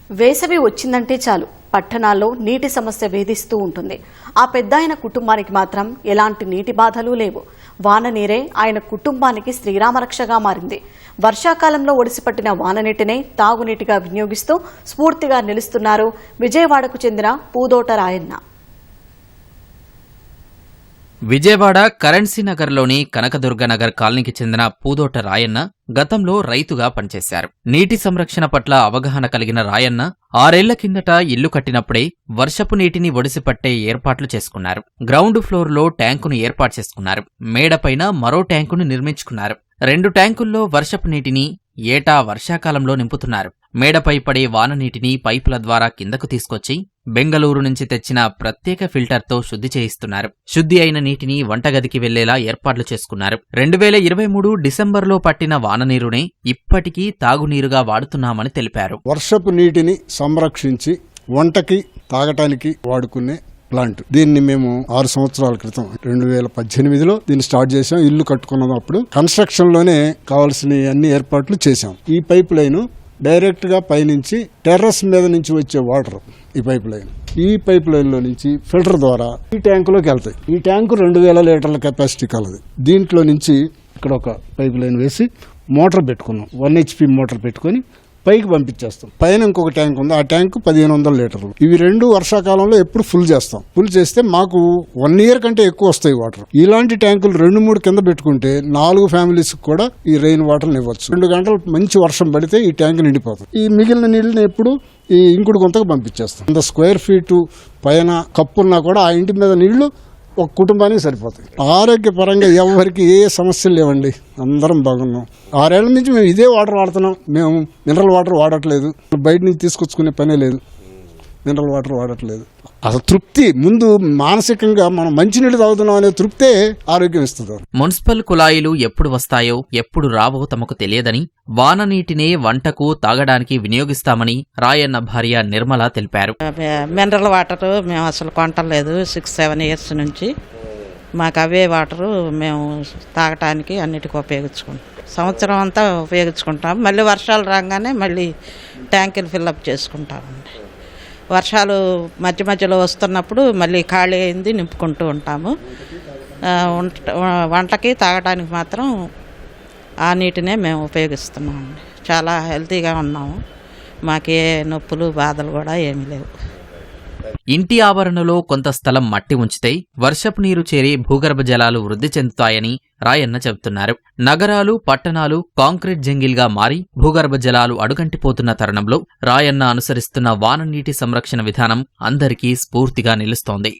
వేసవి వచ్చిందంటే చాలు పట్టణాల్లో నీటి సమస్య వేధిస్తూ ఉంటుంది. ఆ పెద్దాయన కుటుంబానికి మాత్రం ఎలాంటి నీటి బాధలు లేవు. వాన నీరే ఆయన కుటుంబానికి శ్రీరామరక్షగా మారింది. వర్షాకాలంలో ఒడిసిపట్టిన వాన నీటినే తాగునీటిగా వినియోగిస్తూ స్ఫూర్తిగా నిలుస్తున్నారు విజయవాడకు చెందిన పూదోట రాయన్న. విజయవాడ కరెన్సీనగర్లోని కనకదుర్గనగర్ కాలనీకి చెందిన పూదోట రాయన్న గతంలో రైతుగా పనిచేశారు. నీటి సంరక్షణ పట్ల అవగాహన కలిగిన రాయన్న 6 ఏళ్ల కిందట ఇల్లు కట్టినప్పుడే వర్షపు నీటిని ఒడిసిపట్టే ఏర్పాట్లు చేసుకున్నారు. గ్రౌండ్ ఫ్లోర్లో ట్యాంకును ఏర్పాటు చేసుకున్నారు. మేడపైన మరో ట్యాంకును నిర్మించుకున్నారు. 2 ట్యాంకుల్లో వర్షపు నీటిని ఏటా వర్షాకాలంలో నింపుతున్నారు. మేడపై పడే వాన నీటిని పైపుల ద్వారా కిందకు తీసుకొచ్చి బెంగళూరు నుంచి తెచ్చిన ప్రత్యేక ఫిల్టర్తో శుద్ధి చేయిస్తున్నారు. శుద్ధి అయిన నీటిని వంటగదికి వెళ్లేలా ఏర్పాట్లు చేసుకున్నారు. 2023 డిసెంబర్లో పట్టిన వాననీరునే ఇప్పటికీ తాగునీరుగా వాడుతున్నామని తెలిపారు. వర్షపు నీటిని సంరక్షించి వంటకి తాగటానికి వాడుకునే ప్లాంట్. దీన్ని మేము 6 సంవత్సరాల క్రితం 2018లో దీన్ని స్టార్ట్ చేసాం. ఇల్లు కట్టుకున్నప్పుడు కన్స్ట్రక్షన్ లోనే కావాల్సిన అన్ని ఏర్పాట్లు చేశాం. ఈ పైప్ లైన్ డైరెక్ట్ గా పైనుంచి టెర్రస్ మీద నుంచి వచ్చే వాటర్ ఈ పైప్ లైన్ లో నుంచి ఫిల్టర్ ద్వారా ఈ ట్యాంకులోకి వెళ్తాయి. ఈ ట్యాంకు 2000 లీటర్ల కెపాసిటీ కలది. దీంట్లో నుంచి ఇక్కడ ఒక పైప్ లైన్ వేసి మోటార్ పెట్టుకున్నాం. 1 HP మోటార్ పెట్టుకుని పైకి పంపించేస్తాం. పైన ఇంకొక ట్యాంక్ ఉంది. ఆ ట్యాంకు 1500 లీటర్లు. ఇవి 2 వర్షాకాలంలో ఎప్పుడు ఫుల్ చేస్తాం. ఫుల్ చేస్తే మాకు 1 ఇయర్ కంటే ఎక్కువ వస్తాయి వాటర్. ఇలాంటి ట్యాంకులు 2-3 కింద పెట్టుకుంటే 4 ఫ్యామిలీస్ కూడా ఈ రెయిన్ వాటర్ ఇవ్వచ్చు. 2 గంటలు మంచి వర్షం పడితే ఈ ట్యాంక్ నిండిపోతుంది. ఈ మిగిలిన నీళ్ళని ఎప్పుడు ఈ ఇంకుడు గుంతకు పంపించేస్తాం. 100 స్క్వేర్ ఫీటు పైన కప్పున్నా కూడా ఆ ఇంటి మీద నీళ్లు ఒక కుటుంబానికి సరిపోతాయి. ఆరోగ్యపరంగా ఎవరికి ఏ సమస్యలు లేవండి. అందరం బాగున్నాం. 6 ఏళ్ల నుంచి మేము ఇదే వాటర్ వాడుతున్నాం. మేము మినరల్ వాటర్ వాడట్లేదు. బయట నుంచి తీసుకొచ్చుకునే పనే లేదు. మినరల్ వాటర్ వాడట్లేదు. అసలు తృప్తి ముందు మానసికంగా మనం మంచినీళ్ళు తాగుతున్నాం అనే తృప్తే ఆరోగ్యం ఇస్తుంది. మున్సిపల్ కుళాయిలు ఎప్పుడు వస్తాయో ఎప్పుడు రావో తమకు తెలియదని, వాన నీటినే వంటకు తాగడానికి వినియోగిస్తామని రాయన్న భార్య నిర్మల తెలిపారు. మినరల్ వాటర్ మేము అసలు కొంటలేదు. 6-7 ఇయర్స్ నుంచి మాకు అవే వాటరు మేము తాగటానికి అన్నిటికీ ఉపయోగించుకుంటాం. సంవత్సరం అంతా ఉపయోగించుకుంటాం. మళ్ళీ వర్షాలు రాగానే మళ్ళీ ట్యాంకులు ఫిల్అప్ చేసుకుంటామండి. వర్షాలు మధ్యలో వస్తున్నప్పుడు మళ్ళీ ఖాళీ అయింది నింపుకుంటూ ఉంటాము. వంటకి తాగడానికి మాత్రం ఆ నీటినే మేము ఉపయోగిస్తున్నామండి. చాలా హెల్తీగా ఉన్నాము. మాకే నొప్పులు బాధలు కూడా ఏమీ లేవు. ఇంటి ఆవరణలో కొంత స్థలం మట్టి ఉంచితే వర్షపు నీరు చేరి భూగర్భ జలాలు వృద్ధి చెందుతాయని రాయన్న చెబుతున్నారు. నగరాలు, పట్టణాలు కాంక్రీట్ జంగిల్గా మారి భూగర్భ జలాలు అడుగంటిపోతున్న తరుణంలో రాయన్న అనుసరిస్తున్న వాన నీటి సంరక్షణ విధానం అందరికీ స్ఫూర్తిగా నిలుస్తోంది.